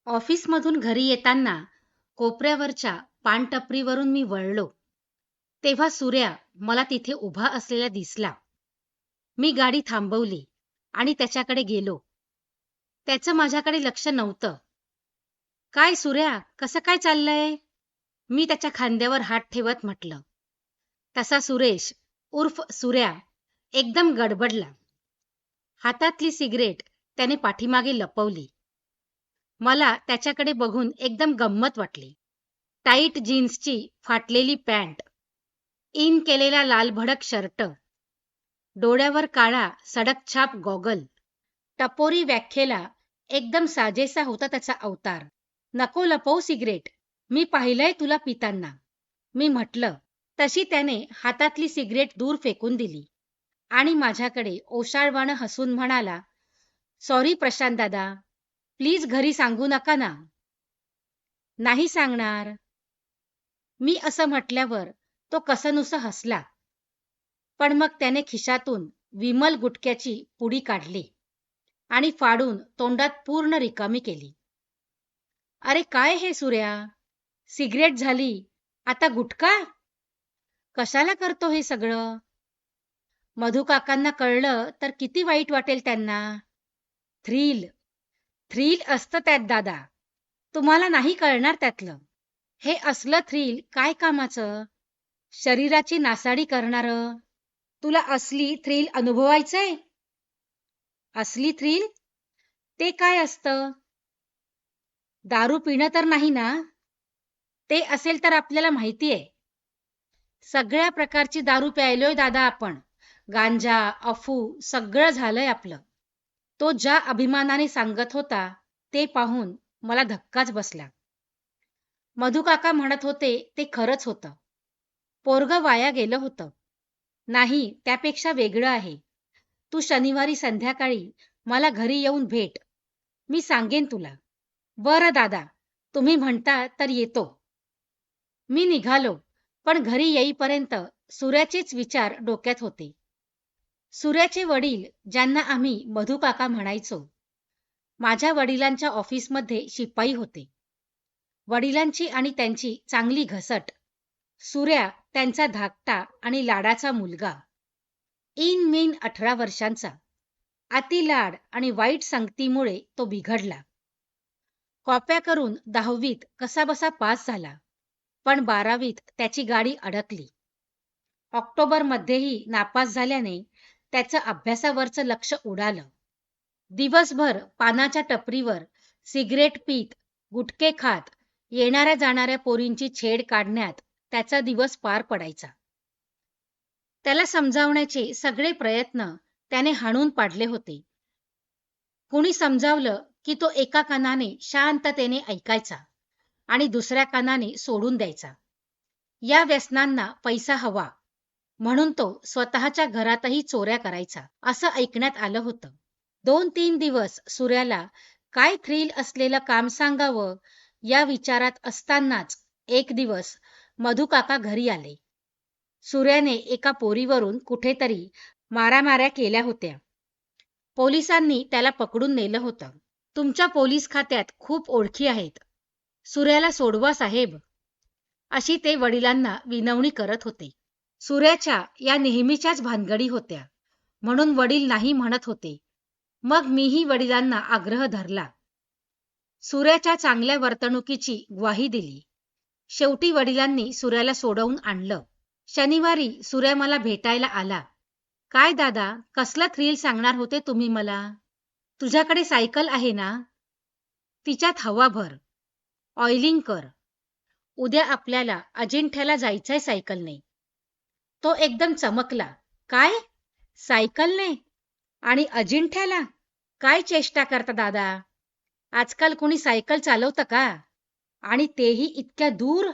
ऑफिसमधून घरी येताना कोपऱ्यावरच्या पानटपरीवरून मी वळलो तेव्हा सूर्या मला तिथे उभा असलेला दिसला. मी गाडी थांबवली आणि त्याच्याकडे गेलो. त्याचं माझ्याकडे लक्ष नव्हतं. काय सूर्या, कसं काय चाललंय? मी त्याच्या खांद्यावर हात ठेवत म्हटलं. तसा सुरेश उर्फ सूर्या एकदम गडबडला. हातातली सिगरेट त्याने पाठीमागे लपवली. मला त्याच्याकडे बघून एकदम गंमत वाटली. टाईट जीन्सची फाटलेली पॅन्ट, इन केलेला लालभडक शर्ट, डोळ्यावर काळा सडकछाप गॉगल, टपोरी व्याख्येला एकदम साजेसा होता त्याचा अवतार. नको लपवू सिगरेट, मी पाहिलंय तुला पिताना, मी म्हटलं. तशी त्याने हातातली सिगरेट दूर फेकून दिली आणि माझ्याकडे ओशाळवाणं हसून म्हणाला, सॉरी प्रशांत दादा, प्लीज घरी सांगू नका ना. नाही सांगणार. मी असं म्हटल्यावर तो कसंनुसं हसला. पण मग त्याने खिशातून विमल गुटख्याची पुडी काढली आणि फाडून तोंडात पूर्ण रिकामी केली. अरे काय हे सूर्या, सिगरेट झाली, आता गुटखा? कशाला करतो हे सगळं? मधू काकांना कळलं तर किती वाईट वाटेल त्यांना. थ्रिल थ्रिल असतं त्यात दादा, तुम्हाला नाही कळणार त्यातलं. हे असलं थ्रिल काय कामाचं? शरीराची नासाडी करणारं. तुला असली थ्रिल अनुभवायचंय? असली थ्रिल? ते काय असतं? दारू पिणं तर नाही ना? ते असेल तर आपल्याला माहितीये. सगळ्या प्रकारची दारू प्यायलोय दादा आपण. गांजा, अफू सगळं झालंय आपलं. तो ज्या अभिमानाने सांगत होता ते पाहून मला धक्काच बसला. मधू काका म्हणत होते ते खरंच होतं. पोरगं वाया गेलं होतं. नाही, त्यापेक्षा वेगळं आहे. तू शनिवारी संध्याकाळी मला घरी येऊन भेट, मी सांगेन तुला. बरं दादा, तुम्ही म्हणता तर येतो. मी निघालो, पण घरी येईपर्यंत सूर्याचेच विचार डोक्यात होते. सूर्याचे वडील, ज्यांना आम्ही मधू काका म्हणायचो, माझ्या वडिलांच्या ऑफिसमध्ये शिपाई होते. वडिलांची आणि त्यांची चांगली घसट. सूर्या त्यांचा धाकटा आणि लाडाचा मुलगा. इन मीन 18 वर्षांचा. अति लाड आणि वाईट संगतीमुळे तो बिघडला. कॉप्या करून 10वीत कसाबसा पास झाला, पण 12वीत त्याची गाडी अडकली. ऑक्टोबरमध्येही नापास झाल्याने त्याचं अभ्यासावरचं लक्ष उडालं. दिवसभर पानाच्या टपरीवर सिगरेट पीत, गुटखे खात, येणाऱ्या जाणाऱ्या पोरींची छेड काढण्यात त्याचा दिवस पार पडायचा. त्याला समजावण्याचे सगळे प्रयत्न त्याने हाणून पाडले होते. कुणी समजावलं की तो एका कानाने शांततेने ऐकायचा आणि दुसऱ्या कानाने सोडून द्यायचा. या व्यसनांना पैसा हवा म्हणून तो स्वतःच्या घरातही चोऱ्या करायचा, असं ऐकण्यात आलं होतं. 2-3 दिवस सूर्याला काय थ्रिल असलेलं काम सांगावं या विचारात असतानाच एक दिवस मधू काका घरी आले. सूर्याने एका पोरीवरून कुठेतरी मारामाऱ्या केल्या होत्या. पोलिसांनी त्याला पकडून नेलं होतं. तुमच्या पोलीस खात्यात खूप ओळखी आहेत, सूर्याला सोडवा साहेब, अशी ते वडिलांना विनवणी करत होते. सूर्याच्या या नेहमीच्याच भानगडी होत्या, म्हणून वडील नाही म्हणत होते. मग मीही वडिलांना आग्रह धरला. सूर्याच्या चांगल्या वर्तणुकीची ग्वाही दिली. शेवटी वडिलांनी सूर्याला सोडवून आणलं. शनिवारी सूर्या मला भेटायला आला. काय दादा, कसलं थ्रिल सांगणार होते तुम्ही मला? तुझ्याकडे सायकल आहे ना? तिच्यात हवा भर, ऑइलिंग कर. उद्या आपल्याला अजिंठ्याला जायचंय सायकलने. तो एकदम चमकला. काय? सायकलने? आणि अजिंठ्याला? काय चेष्टा करता दादा? आजकाल कोणी सायकल चालवतं का? आणि तेही इतक्या दूर?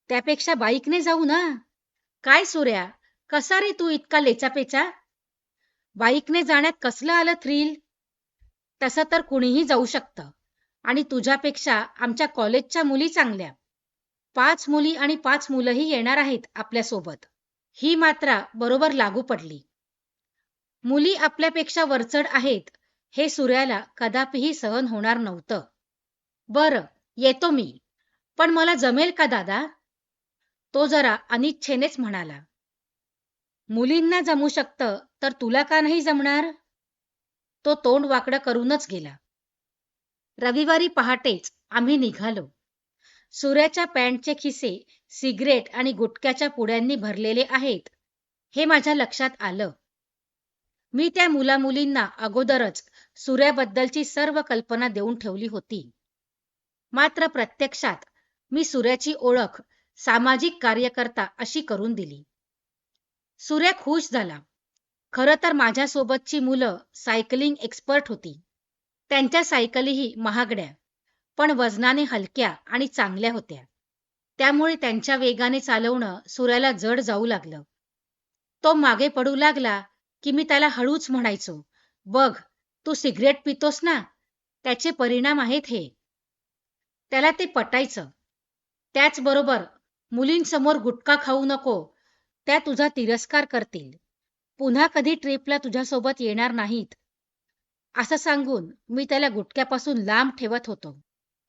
त्यापेक्षा बाईकने जाऊ ना. काय सूर्या, कसा रे तू इतका लेचापेचा? बाईकने जाण्यात कसलं आलं थ्रिल? तसं तर कुणीही जाऊ शकतं, आणि तुझ्यापेक्षा आमच्या कॉलेजच्या मुली चांगल्या. 5 मुली आणि 5 मुलंही येणार आहेत आपल्यासोबत. ही मात्रा बरोबर लागू पडली. मुली आपल्यापेक्षा वरचढ आहेत हे सूर्याला कदापिही सहन होणार नव्हतं. बरं, येतो मी. पण मला जमेल का दादा? तो जरा अनिच्छेनेच म्हणाला. मुलींना जमू शकतं, तर तुला का नाही जमणार? तो तोंड वाकडं करूनच गेला. रविवारी पहाटेच आम्ही निघालो. सूर्याच्या पॅन्टचे खिसे सिगरेट आणि गुटख्याच्या पुड्यांनी भरलेले आहेत, हे माझ्या लक्षात आलं. मी त्या मुलामुलींना अगोदरच सूर्याबद्दलची सर्व कल्पना देऊन ठेवली होती. मात्र प्रत्यक्षात मी सूर्याची ओळख सामाजिक कार्यकर्ता अशी करून दिली. सूर्या खुश झाला. खरं तर माझ्यासोबतची मुलं सायकलिंग एक्सपर्ट होती. त्यांच्या सायकलीही महागड्या, पण वजनाने हलक्या आणि चांगल्या होत्या. त्यामुळे त्यांच्या वेगाने चालवणं सूर्याला जड जाऊ लागलं. तो मागे पडू लागला की मी त्याला हळूच म्हणायचो, "बघ, तू सिगरेट पितोस ना, त्याचे परिणाम आहेत हे." त्याला ते पटायचं. त्याचबरोबर मुलींसमोर गुटखा खाऊ नको, त्या तुझा तिरस्कार करतील. पुन्हा कधी ट्रिपला तुझ्यासोबत येणार नाहीत. असं सांगून मी त्याला गुटख्यापासून लांब ठेवत होतो.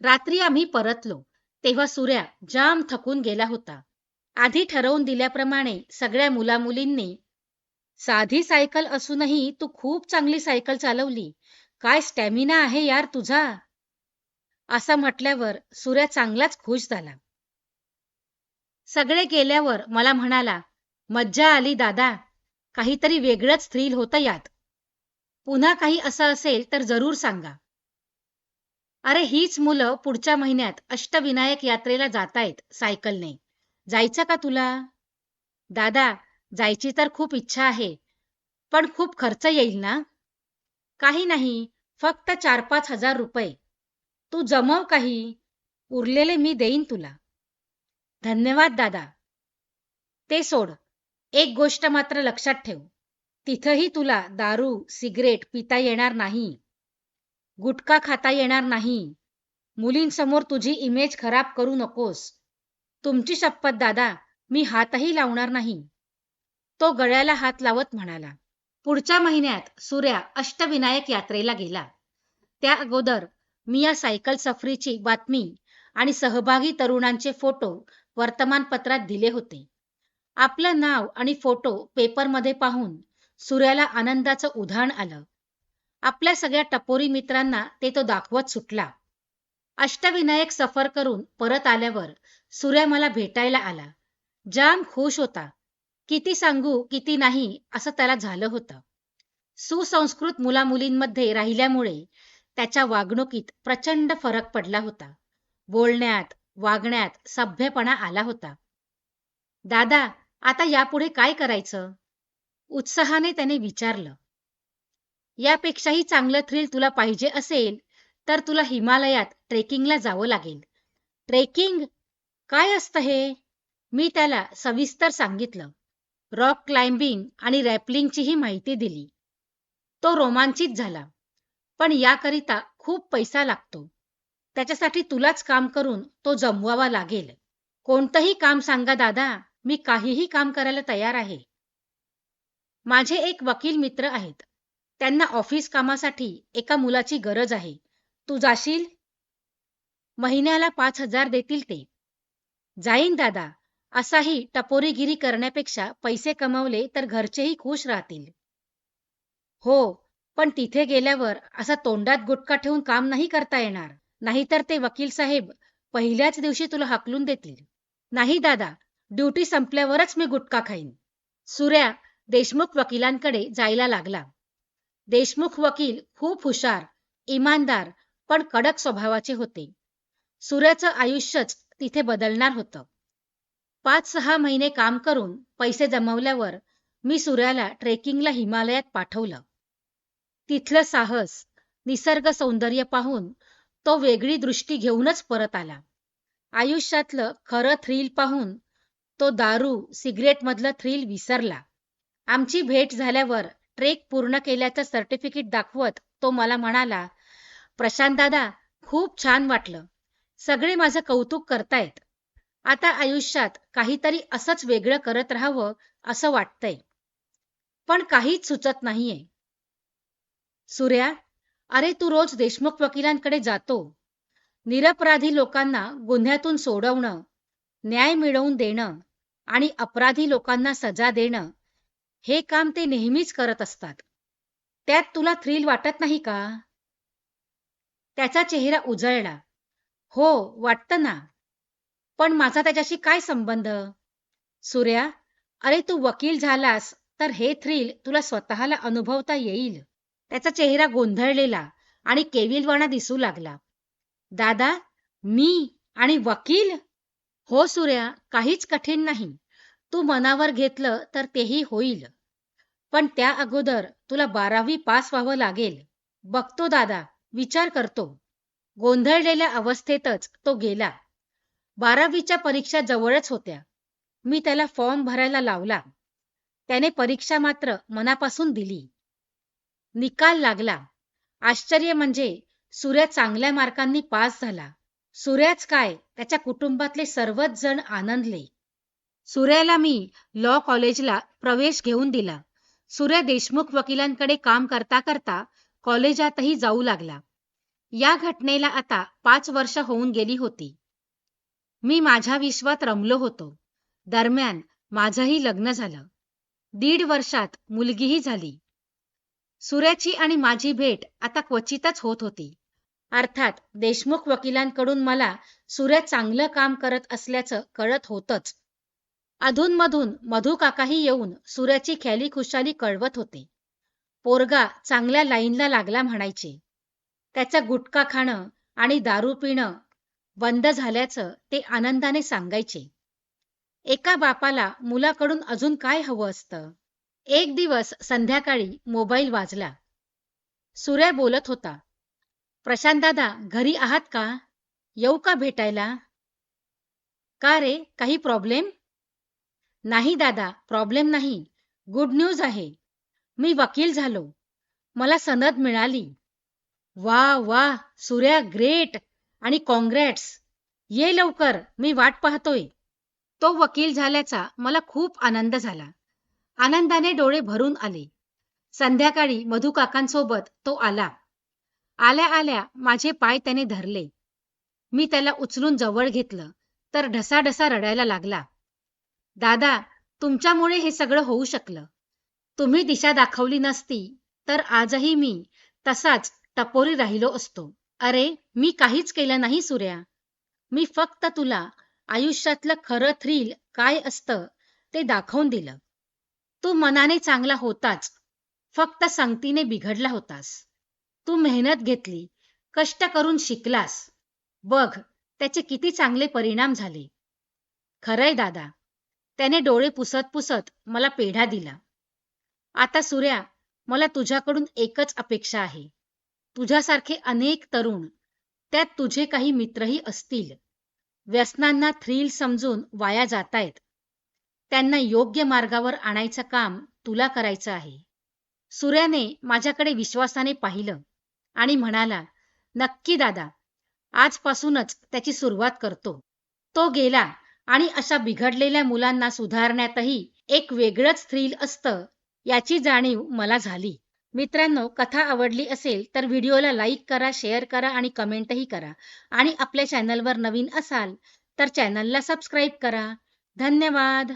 रात्री आम्ही परतलो, तेव्हा सूर्या जाम थकून गेला होता. आधी ठरवून दिल्याप्रमाणे सगळ्या मुलामुलींनी, "साधी सायकल असूनही तू खूप चांगली सायकल चालवली. काय स्टॅमिना आहे यार तुझा." असं म्हटल्यावर सूर्या चांगलाच खुश झाला. सगळे गेल्यावर मला म्हणाला, "मज्जा आली दादा. काहीतरी वेगळंच थ्रिल होतं यात. पुन्हा काही असं असेल तर जरूर सांगा." अरे हीच मुलं पुढच्या महिन्यात अष्टविनायक यात्रेला जातायत सायकलने. जायचं का तुला? दादा, जायची तर खूप इच्छा आहे, पण खूप खर्च येईल ना? काही नाही, फक्त 4-5 हजार रुपये. तू जमव काही, उरलेले मी देईन तुला. धन्यवाद दादा. ते सोड. एक गोष्ट मात्र लक्षात ठेव. तिथंही तुला दारू, सिगरेट पिता येणार नाही. गुटखा खाता येणार नाही. मुलींसमोर तुझी इमेज खराब करू नकोस. तुमची शपथ दादा, मी हातही लावणार नाही. तो गळ्याला हात लावत म्हणाला. पुढच्या महिन्यात सूर्या अष्टविनायक यात्रेला गेला. त्या अगोदर मी या सायकल सफरीची बातमी आणि सहभागी तरुणांचे फोटो वर्तमानपत्रात दिले होते. आपलं नाव आणि फोटो पेपरमध्ये पाहून सूर्याला आनंदाचं उधाण आलं. आपल्या सगळ्या टपोरी मित्रांना ते तो दाखवत सुटला. अष्टविनायक सफर करून परत आल्यावर सूर्या मला भेटायला आला. जाम खुश होता. किती सांगू किती नाही असं त्याला झालं होतं. सुसंस्कृत मुलामुलींमध्ये राहिल्यामुळे त्याच्या वागणुकीत प्रचंड फरक पडला होता. बोलण्यात, वागण्यात सभ्यपणा आला होता. दादा, आता यापुढे काय करायचं? उत्साहाने त्याने विचारलं. यापेक्षाही चांगलं थ्रिल तुला पाहिजे असेल, तर तुला हिमालयात ट्रेकिंगला जावं लागेल. ट्रेकिंग? काय असतं हे? मी त्याला सविस्तर सांगितलं. रॉक क्लाइम्बिंग आणि रॅपलिंगचीही माहिती दिली. तो रोमांचित झाला. पण याकरिता खूप पैसा लागतो. त्याच्यासाठी तुलाच काम करून तो जमवावा लागेल. कोणतंही काम सांगा दादा, मी काहीही काम करायला तयार आहे. माझे एक वकील मित्र आहेत. त्यांना ऑफिस कामासाठी एका मुलाची गरज आहे. तू जाशील? महिन्याला 5,000 देतील ते. जाईन दादा. असाही टपोरीगिरी करण्यापेक्षा पैसे कमवले तर घरचेही खुश राहतील. हो, पण तिथे गेल्यावर असा तोंडात गुटखा ठेवून काम नाही करता येणार. नाहीतर ते वकील साहेब पहिल्याच दिवशी तुला हाकलून देतील. नाही दादा, ड्युटी संपल्यावरच मी गुटखा खाईन. सूर्या देशमुख वकिलांकडे जायला लागला. देशमुख वकील खूप हुशार, इमानदार पण कडक स्वभावाचे होते. सूर्याचं आयुष्यच तिथे बदलणार होतं. 5-6 महिने काम करून पैसे जमवल्यावर मी सूर्याला ट्रेकिंगला हिमालयात पाठवलं. तिथलं साहस, निसर्ग सौंदर्य पाहून तो वेगळी दृष्टी घेऊनच परत आला. आयुष्यातलं खरं थ्रिल पाहून तो दारू, सिगरेटमधलं थ्रिल विसरला. आमची भेट झाल्यावर ट्रेक पूर्ण केल्याचं सर्टिफिकेट दाखवत तो मला म्हणाला, "प्रशांत दादा, खूप छान वाटलं. सगळे माझं कौतुक करतायत. आता आयुष्यात काहीतरी असंच वेगळं करत राहावं असं वाटतंय. पण काहीच सुचत नाहीये." सूर्या, अरे तू रोज देशमुख वकिलांकडे जातो. निरपराधी लोकांना गुन्ह्यातून सोडवणं, न्याय मिळवून देणं आणि अपराधी लोकांना सजा देणं हे काम ते नेहमीच करत असतात. त्यात तुला थ्रिल वाटत नाही का? त्याचा चेहरा उजळला. हो, वाटतं ना. पण माझा त्याच्याशी काय संबंध? सूर्या, अरे तू वकील झालास तर हे थ्रिल तुला स्वतःला अनुभवता येईल. त्याचा चेहरा गोंधळलेला आणि केविलवाणा दिसू लागला. दादा, मी आणि वकील? हो सूर्या, काहीच कठीण नाही. तू मनावर घेतलं तर तेही होईल. पण त्या अगोदर तुला 12वी पास व्हावं लागेल. बघतो दादा, विचार करतो. गोंधळलेल्या अवस्थेतच तो गेला. 12वीच्या परीक्षा जवळच होत्या. मी त्याला फॉर्म भरायला लावला. त्याने परीक्षा मात्र मनापासून दिली. निकाल लागला. आश्चर्य म्हणजे सूर्या चांगल्या मार्कांनी पास झाला. सूर्याच काय, त्याच्या कुटुंबातले सर्वच जण आनंदले. सूर्याला मी लॉ कॉलेजला प्रवेश घेऊन दिला. सूर्या देशमुख वकिलांकडे काम करता करता कॉलेजातही जाऊ लागला. या घटनेला आता 5 वर्ष होऊन गेली होती. मी माझ्या विश्वात रमलो होतो. दरम्यान माझंही लग्न झालं. 1.5 वर्षात मुलगीही झाली. सूर्याची आणि माझी भेट आता क्वचितच होत होती. अर्थात देशमुख वकिलांकडून मला सूर्या चांगलं काम करत असल्याचं कळत होतंच. अधूनमधून मधू काकाही येऊन सूर्याची ख्याली खुशाली कळवत होते. पोरगा चांगल्या लाईनला लागला म्हणायचे. त्याचं गुटखा खाणं आणि दारू पिणं बंद झाल्याचं ते आनंदाने सांगायचे. एका बापाला मुलाकडून अजून काय हवं असतं? एक दिवस संध्याकाळी मोबाईल वाजला. सूर्या बोलत होता. प्रशांत दादा, घरी आहात का? येऊ का भेटायला? का रे, काही प्रॉब्लेम? नाही दादा, प्रॉब्लेम नाही. गुड न्यूज आहे. मी वकील झालो. मला सनद मिळाली. वा वा, सूर्या ग्रेट आणि कॉंग्रॅट्स. ये लवकर, मी वाट पाहतोय. तो वकील झाल्याचा मला खूप आनंद झाला. आनंदाने डोळे भरून आले. संध्याकाळी मधू काकांसोबत तो आला. आल्या आल्या माझे पाय त्याने धरले. मी त्याला उचलून जवळ घेतलं तर ढसाढसा रडायला लागला. दादा, तुमच्यामुळे हे सगळं होऊ शकलं. तुम्ही दिशा दाखवली नसती तर आजही मी तसाच टपोरी राहिलो असतो. अरे, मी काहीच केलं नाही सूर्या. मी फक्त तुला आयुष्यातलं खरं थ्रिल काय असतं ते दाखवून दिलं. तू मनाने चांगला होताच, फक्त संगतीने बिघडला होतास. तू मेहनत घेतली, कष्ट करून शिकलास. बघ, त्याचे किती चांगले परिणाम झाले. खरंय दादा. त्याने डोळे पुसत पुसत मला पेढा दिला. आता सूर्या, मला तुझ्याकडून एकच अपेक्षा आहे. तुझ्यासारखे अनेक तरुण, त्यात तुझे काही मित्रही असतील, व्यसनांना थ्रिल समजून वाया जातायत. त्यांना योग्य मार्गावर आणायचं काम तुला करायचं आहे. सूर्याने माझ्याकडे विश्वासाने पाहिलं आणि म्हणाला, नक्की दादा, आजपासूनच त्याची सुरुवात करतो. तो गेला आणि अशा बिघडलेल्या मुलांना सुधारण्यातही एक वेगळंच थ्रिल असतं याची जाणीव मला झाली. मित्रांनो, कथा आवडली असेल तर व्हिडिओला लाईक करा, शेअर करा आणि कमेंटही करा. आणि आपल्या चॅनलवर नवीन असाल तर चॅनलला सबस्क्राईब करा. धन्यवाद.